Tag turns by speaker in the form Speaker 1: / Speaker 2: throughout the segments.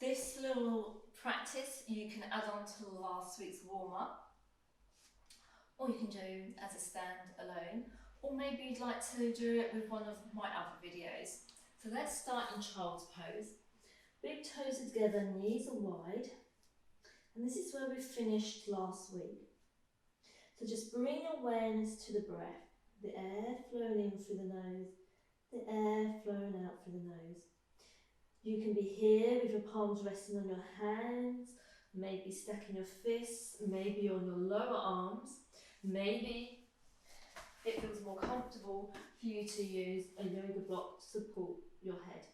Speaker 1: This little practice you can add on to last week's warm-up, or you can do as a stand alone, or maybe you'd like to do it with one of my other videos. So let's start in child's pose. Big toes are together, knees are wide, and this is where we finished last week. So just bring awareness to the breath, the air flowing in through the nose, the air flowing out through the nose. You can be here with your palms resting on your hands, maybe stacking your fists, maybe on your lower arms, maybe it feels more comfortable for you to use a yoga block to support your head.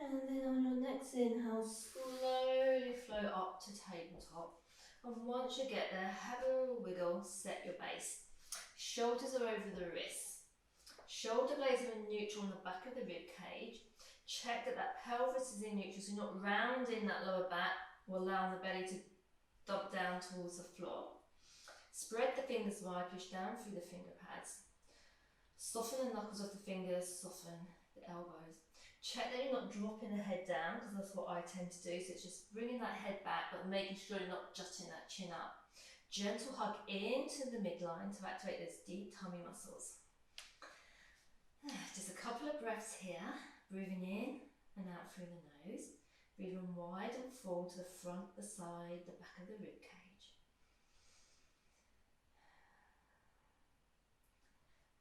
Speaker 1: And then on your next inhale, slowly float up to tabletop. And once you get there, have a little wiggle, set your base. Shoulders are over the wrists. Shoulder blades are in neutral on the back of the rib cage. Check that that pelvis is in neutral, so you're not rounding that lower back or allowing the belly to dump down towards the floor. Spread the fingers wide, push down through the finger pads. Soften the knuckles of the fingers, soften the elbows. Check that you're not dropping the head down, because that's what I tend to do, so it's just bringing that head back but making sure you're not jutting that chin up. Gentle hug into the midline to activate those deep tummy muscles. Just a couple of breaths here, breathing in and out through the nose, breathing wide and full to the front, the side, the back of the rib cage.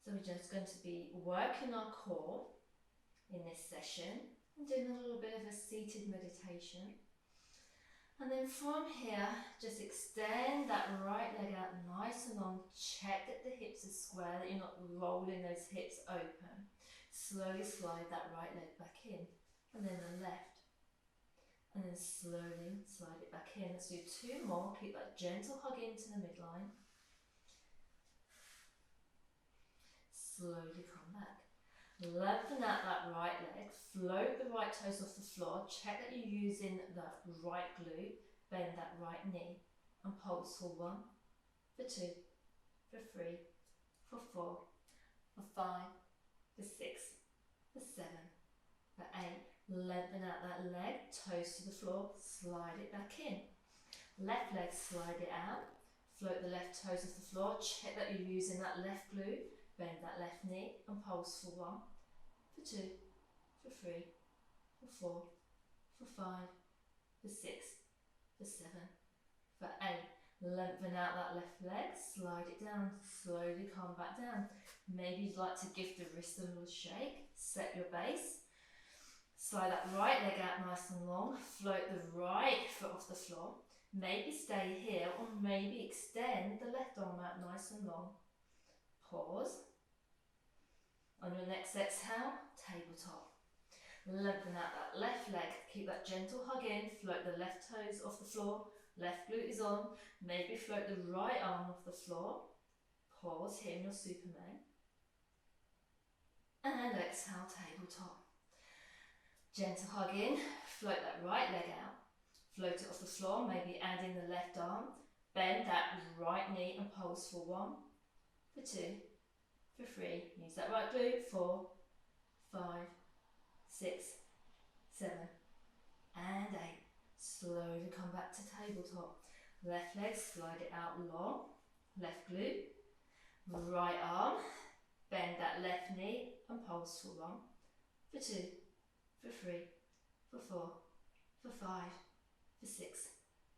Speaker 1: So we're just going to be working our core in this session and doing a little bit of a seated meditation. And then from here, just extend that right leg out nice and long. Check that the hips are square, that you're not rolling those hips open. Slowly slide that right leg back in, and then the left. And then slowly slide it back in. Let's do two more. Keep that gentle hug into the midline. Slowly come back. Lengthen out that right leg, float the right toes off the floor, check that you're using the right glute, bend that right knee and pulse for 1, for 2, for 3, for 4, for 5, for 6, for 7, for 8. Lengthen out that leg, toes to the floor, slide it back in. Left leg, slide it out, float the left toes off the floor, check that you're using that left glute, bend that left knee and pulse for 1, for 2, for 3, for 4, for 5, for 6, for 7, for 8. Lengthen out that left leg, slide it down, slowly come back down. Maybe you'd like to give the wrist a little shake, set your base. Slide that right leg out nice and long, float the right foot off the floor. Maybe stay here or maybe extend the left arm out nice and long. Pause. On your next exhale, tabletop. Lengthen out that left leg, keep that gentle hug in, float the left toes off the floor, left glute is on, maybe float the right arm off the floor. Pause here in your Superman. And exhale, tabletop. Gentle hug in, float that right leg out, float it off the floor, maybe add in the left arm, bend that right knee and pulse for 1, for 2, for 3, use that right glute, 4, 5, 6, 7, and 8. Slowly come back to tabletop. Left leg, slide it out long, left glute, right arm, bend that left knee and pulse for 1, for 2, for 3, for 4, for 5, for 6,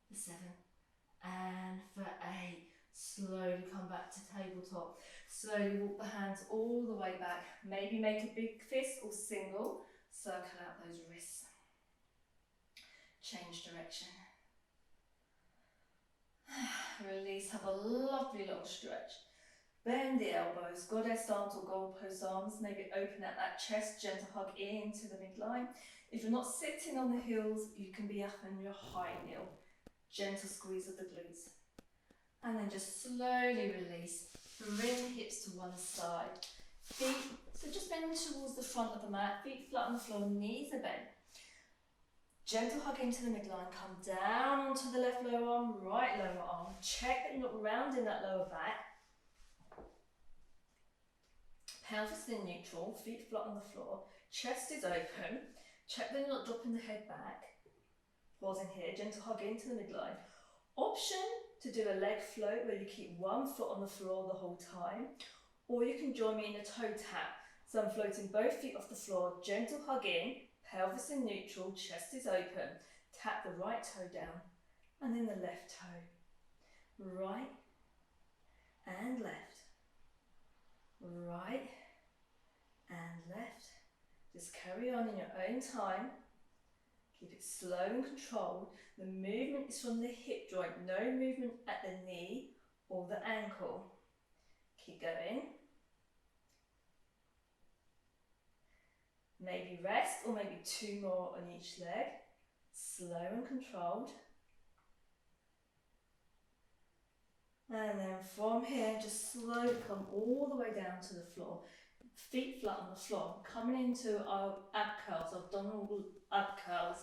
Speaker 1: for 7, and for 8. Slowly come back to tabletop. Slowly walk the hands all the way back. Maybe make a big fist or single. Circle out those wrists. Change direction. Release. Have a lovely long stretch. Bend the elbows. Goddess arms or goalpost arms. Maybe open out that chest. Gentle hug into the midline. If you're not sitting on the heels, you can be up on your high kneel. Gentle squeeze of the glutes. And then just slowly release. Bring the hips to one side. Feet, so just bend towards the front of the mat. Feet flat on the floor, knees are bent. Gentle hug into the midline, come down onto the left lower arm, right lower arm. Check that you're not rounding that lower back. Pelvis in neutral, feet flat on the floor, chest is open. Check that you're not dropping the head back. Pausing here, gentle hug into the midline. Option to do a leg float where you keep one foot on the floor the whole time, or you can join me in a toe tap. So I'm floating both feet off the floor, gentle hug in, pelvis in neutral, chest is open. Tap the right toe down and then the left toe. Right and left. Right and left. Just carry on in your own time. Keep it slow and controlled. The movement is from the hip joint, no movement at the knee or the ankle. Keep going. Maybe rest or maybe two more on each leg. Slow and controlled. And then from here, just slowly come all the way down to the floor. Feet flat on the floor. Coming into our ab curls, abdominal ab curls.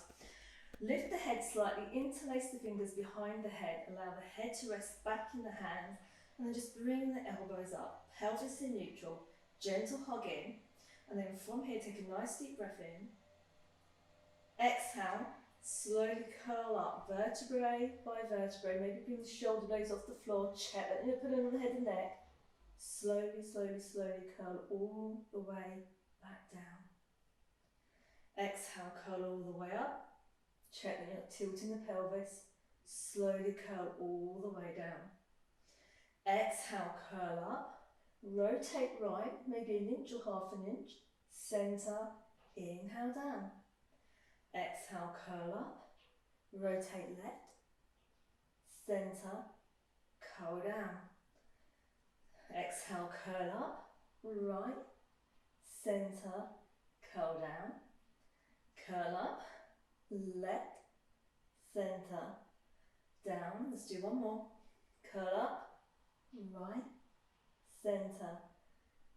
Speaker 1: Lift the head slightly, interlace the fingers behind the head. Allow the head to rest back in the hands. And then just bring the elbows up. Pelvis in neutral. Gentle hug in. And then from here, take a nice deep breath in. Exhale. Slowly curl up, vertebrae by vertebrae. Maybe bring the shoulder blades off the floor. Check that you're pulling on the head and neck. Slowly, slowly, slowly curl all the way back down. Exhale, curl all the way up. Check that you're not tilting the pelvis. Slowly curl all the way down. Exhale, curl up. Rotate right, maybe an inch or half an inch. Center, inhale down. Exhale, curl up. Rotate left. Center, curl down. Exhale, curl up. Right. Center, curl down. Curl up. Left. Center, down. Let's do one more. Curl up. Right. Center,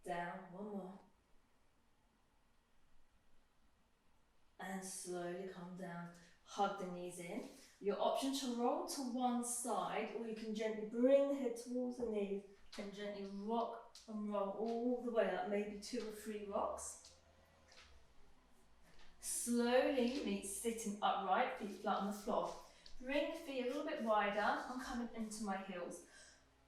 Speaker 1: down. One more. And slowly come down. Hug the knees in. Your option to roll to one side, or you can gently bring the head towards the knees and gently rock and roll all the way up, maybe 2 or 3 rocks. Slowly meet sitting upright, feet flat on the floor. Bring the feet a little bit wider. I'm coming into my heels.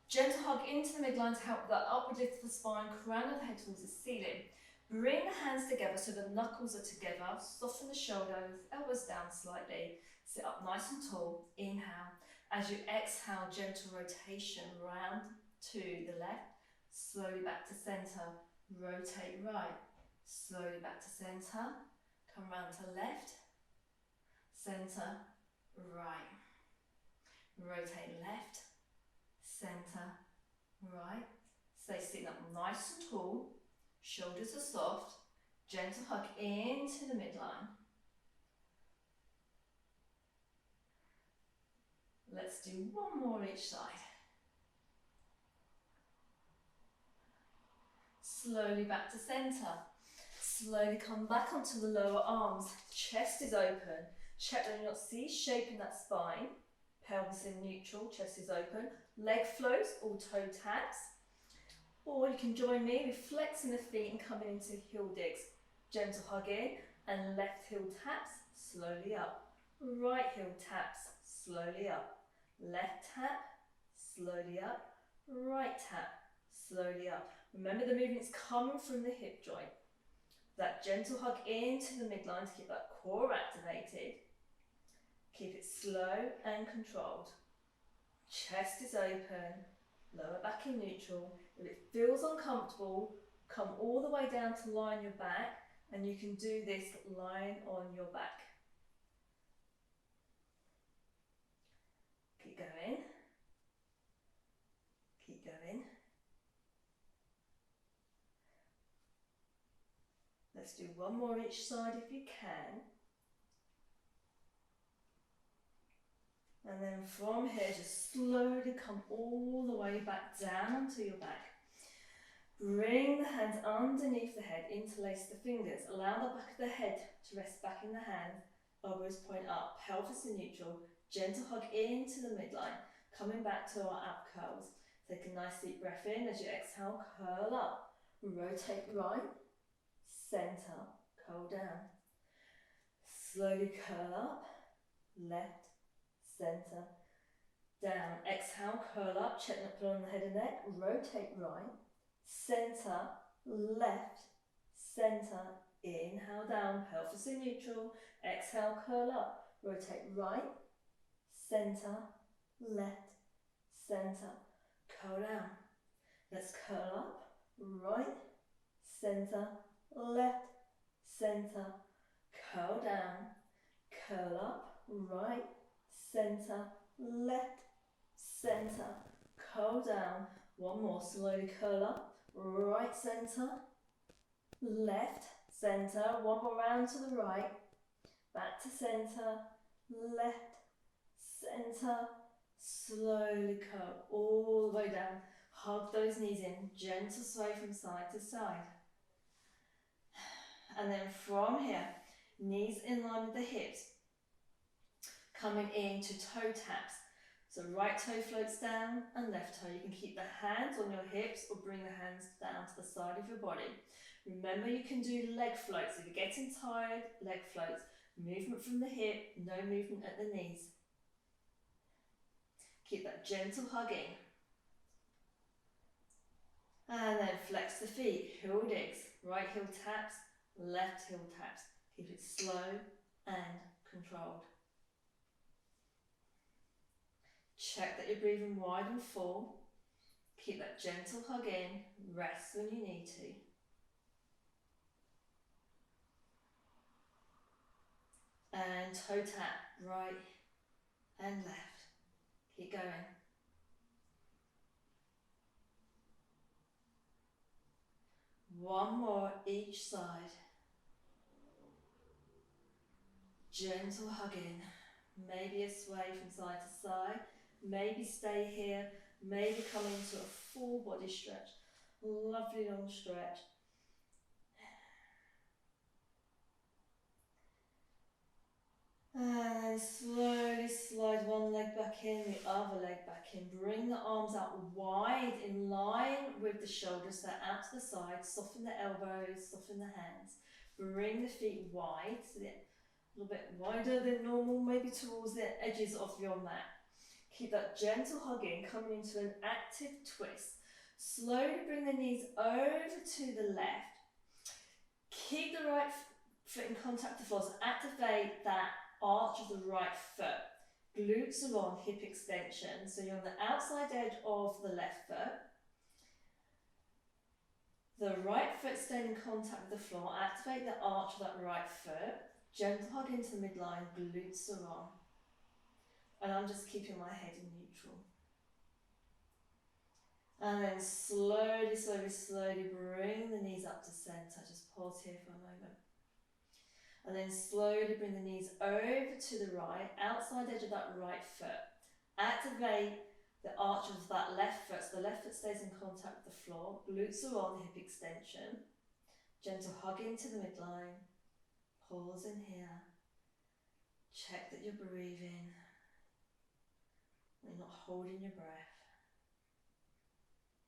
Speaker 1: Gentle hug into the midline to help that upward lift of the spine, crown of the head towards the ceiling. Bring the hands together so the knuckles are together. Soften the shoulders, elbows down slightly. Sit up nice and tall. Inhale. As you exhale, gentle rotation round to the left. Slowly back to centre. Rotate right. Slowly back to centre. Come round to left. Centre. Right. Rotate left. Centre. Right. Stay sitting up nice and tall. Shoulders are soft. Gentle hug into the midline. Let's do one more each side. Slowly back to centre. Slowly come back onto the lower arms. Chest is open. Check that you're not C-shaping that spine. Pelvis in neutral, chest is open. Leg flows or toe taps. Or you can join me with flexing the feet and coming into heel digs. Gentle hug in and left heel taps, slowly up. Right heel taps, slowly up. Left tap, slowly up. Right tap, slowly up. Remember the movement's coming from the hip joint. That gentle hug into the midline to keep that core activated. Keep it slow and controlled. Chest is open. Lower back in neutral. If it feels uncomfortable, come all the way down to line your back, and you can do this lying on your back. Keep going. Keep going. Let's do one more each side if you can. And then from here, just slowly come all the way back down onto your back. Bring the hands underneath the head, interlace the fingers. Allow the back of the head to rest back in the hand.
Speaker 2: elbows point up, pelvis in neutral, gentle hug into the midline, coming back to our ab curls. Take a nice deep breath in. As you exhale, curl up, rotate right, center, curl down. Slowly curl up, left, center, down. Exhale, curl up, check not pull on the head and neck, rotate right, center, left, center, inhale down, pelvis in neutral, exhale, curl up, rotate right, center, left, center, curl down. Let's curl up, right, center, left, center, curl down, curl up, right, center, left, center, curl down. One more, slowly curl up, right center, left center, one more round to the right, back to center, left, center, slowly curl all the way down. Hug those knees in, gentle sway from side to side. And then from here, knees in line with the hips, coming into toe taps. So right toe floats down and left toe. You can keep the hands on your hips or bring the hands down to the side of your body. Remember, you can do leg floats. If you're getting tired, leg floats. Movement from the hip, no movement at the knees. Keep that gentle hugging. And then flex the feet, heel digs, right heel taps, left heel taps. Keep it slow and controlled. Check that you're breathing wide and full. Keep that gentle hug in, rest when you need to. And toe tap, right and left. Keep going. One more each side. Gentle hug in. Maybe a sway from side to side. Maybe stay here. Maybe come into a full body stretch. Lovely long stretch. And slowly slide one leg back in, the other leg back in. Bring the arms out wide in line with the shoulders, so out to the side. Soften the elbows, soften the hands. Bring the feet wide, so they're a little bit wider than normal, maybe towards the edges of your mat. Keep that gentle hugging, coming into an active twist. Slowly bring the knees over to the left. Keep the right foot in contact with the floor, so activate that arch of the right foot. Glutes are on, hip extension. So you're on the outside edge of the left foot. The right foot staying in contact with the floor. Activate the arch of that right foot. Gentle hug into the midline, glutes are on. And I'm just keeping my head in neutral. And then slowly, slowly, slowly bring the knees up to centre. Just pause here for a moment. And then slowly bring the knees over to the right, outside edge of that right foot. Activate the arch of that left foot, so the left foot stays in contact with the floor. Glutes are on, hip extension. Gentle hug into the midline. Pause in here. Check that you're breathing. You're not holding your breath.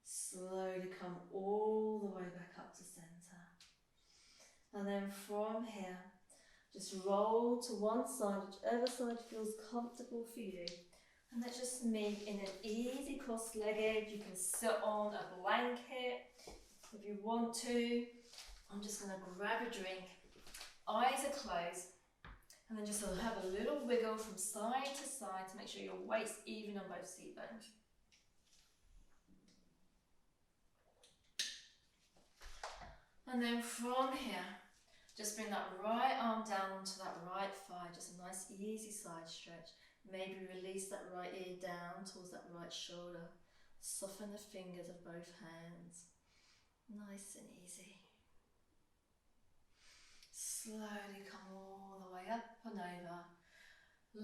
Speaker 2: Slowly come all the way back up to centre. And then from here, just roll to one side, whichever side feels comfortable for you. And let's just meet in an easy cross-legged. You can sit on a blanket if you want to. I'm just going to grab a drink. Eyes are closed. And then just have a little wiggle from side to side to make sure your weight's even on both seat bones. And then from here, just bring that right arm down onto that right thigh, just a nice easy side stretch. Maybe release that right ear down towards that right shoulder. Soften the fingers of both hands. Nice and easy. Slowly come all the way up and over.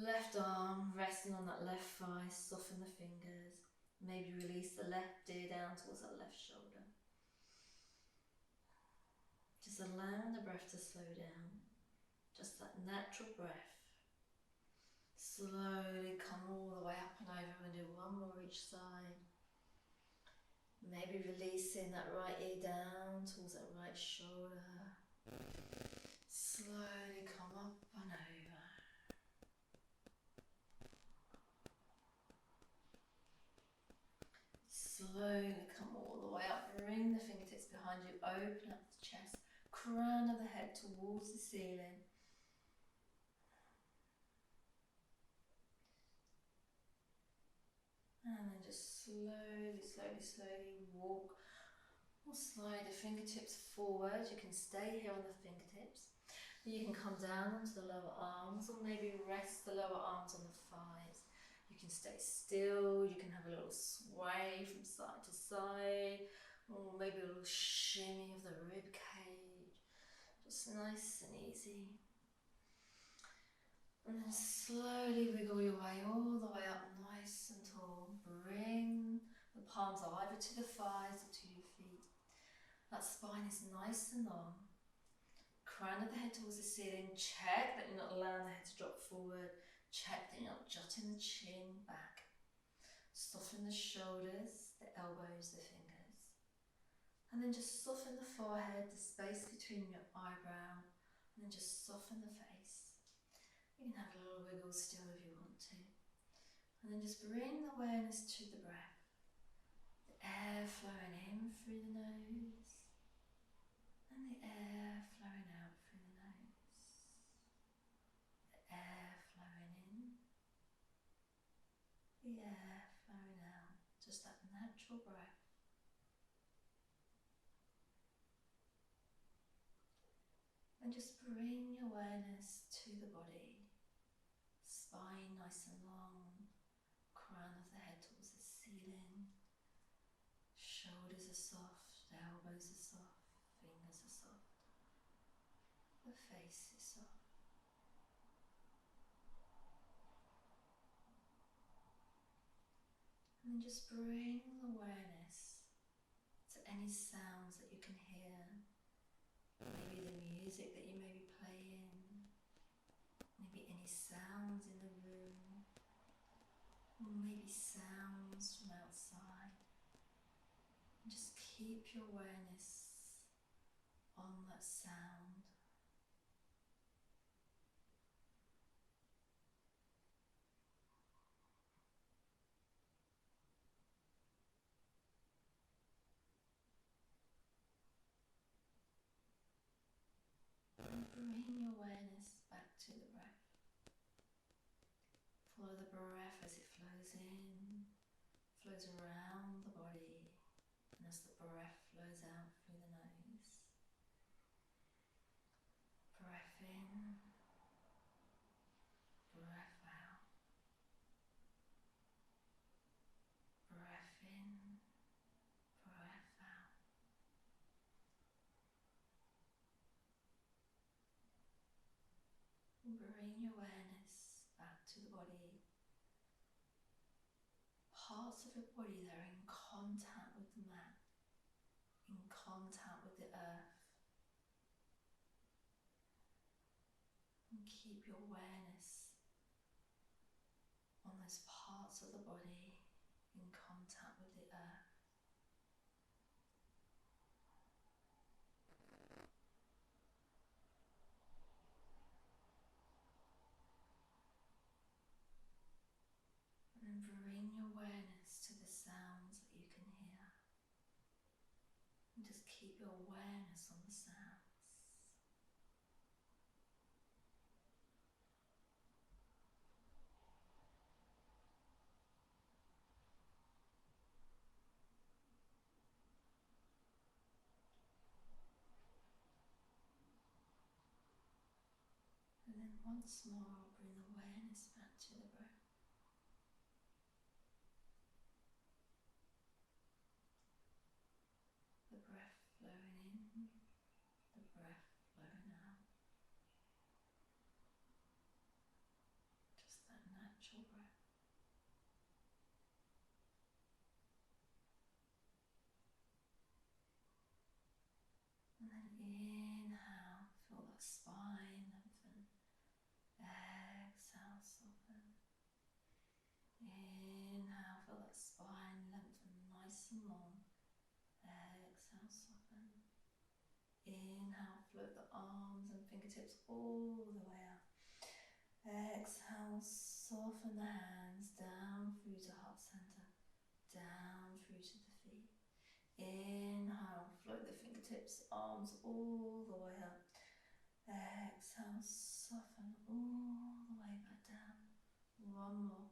Speaker 2: Left arm resting on that left thigh, soften the fingers. Maybe release the left ear down towards that left shoulder. Just allowing the breath to slow down. Just that natural breath.
Speaker 1: slowly come all the way up and over and do one more each side. Maybe releasing that right ear down towards that right shoulder. Slowly come up and over. Slowly come all the way up. Bring the fingertips behind you. Open up the chest. Crown of the head towards the ceiling. And then just slowly, slowly, slowly walk or slide the fingertips forward. You can stay here on the fingertips. You can come down onto the lower arms or maybe rest the lower arms on the thighs. You can stay still. You can have a little sway from side to side or maybe a little shimmy of the rib cage. Just nice and easy. And then slowly wiggle your way all the way up nice and tall. Bring the palms either to the thighs or to your feet. That spine is nice and long. Crown of the head towards the ceiling. Check that you're not allowing the head to drop forward. Check that you're not jutting the chin back. Soften the shoulders, the elbows, the fingers. And then just soften the forehead, the space between your eyebrow. And then just soften the face. You can have a little wiggle still if you want to. And then just bring the awareness to the breath. The air flowing in through the nose. And the air flowing out through the nose. The air flowing in. The air flowing out. Just that natural breath. And just bring your awareness to the body. Spine nice and long, crown of the head towards the ceiling, shoulders are soft, elbows are soft, fingers are soft, the face is soft. And then just bring awareness to any sounds that you can hear, maybe the music that you may be playing, maybe any sounds in the room, or maybe sounds from outside. And just keep your awareness on that sound. And bring your awareness back to the breath. Follow the breath as it flows in, flows around the body, and as the breath flows out through the nose. Breath in, breath out. Breath in, breath out. Bring your awareness back to the body. Parts of your body that are in contact with the mat, in contact with the earth. And keep your awareness on those parts of the body in contact with the earth. And then bring your awareness to the sounds that you can hear. And just keep your awareness on the sounds. And then once more, bring awareness back to the breath. The breath flowing in, the breath flowing out. Just that natural breath. And then inhale, feel that spine lengthen. Exhale, soften.
Speaker 2: fingertips all the way up. Exhale, soften the hands down through to heart center, down through to the feet. Inhale, float the fingertips, arms all the way up. Exhale, soften all the way back down. One more.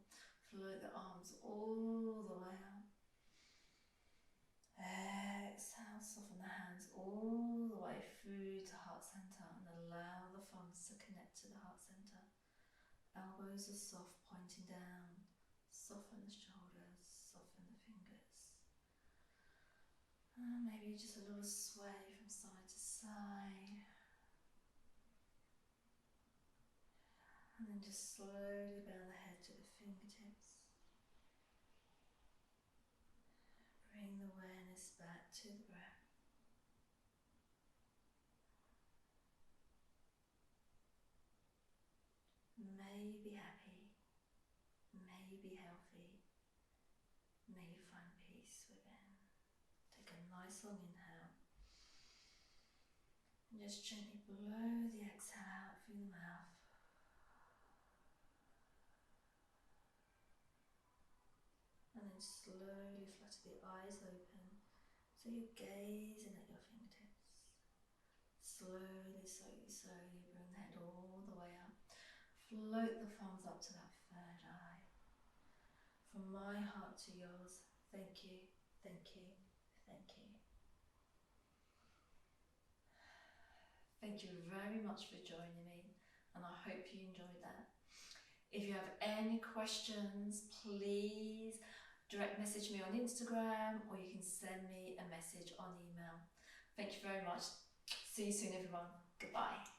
Speaker 2: Float the arms all the way up. Exhale, soften the hands all the way through to heart center and allow the thumbs to connect to the heart center. Elbows are soft, pointing down. Soften the shoulders, soften the fingers. And maybe just a little sway from side to side. And then just slowly bow the head to the fingertips. Bring the awareness back to the breath. May you be happy. May you be healthy. May you find peace within. Take a nice long inhale. And just gently blow the exhale out through the mouth. And then slowly flutter the eyes open so you're gazing at your fingertips. Slowly, slowly, slowly bring the head all the way up. Float the thumbs up to that third eye. From my heart to yours, thank you, thank you, thank you. Thank you very much for joining me, and I hope you enjoyed that. If you have any questions, please direct message me on Instagram, or you can send me a message on email. Thank you very much. See you soon, everyone. Goodbye.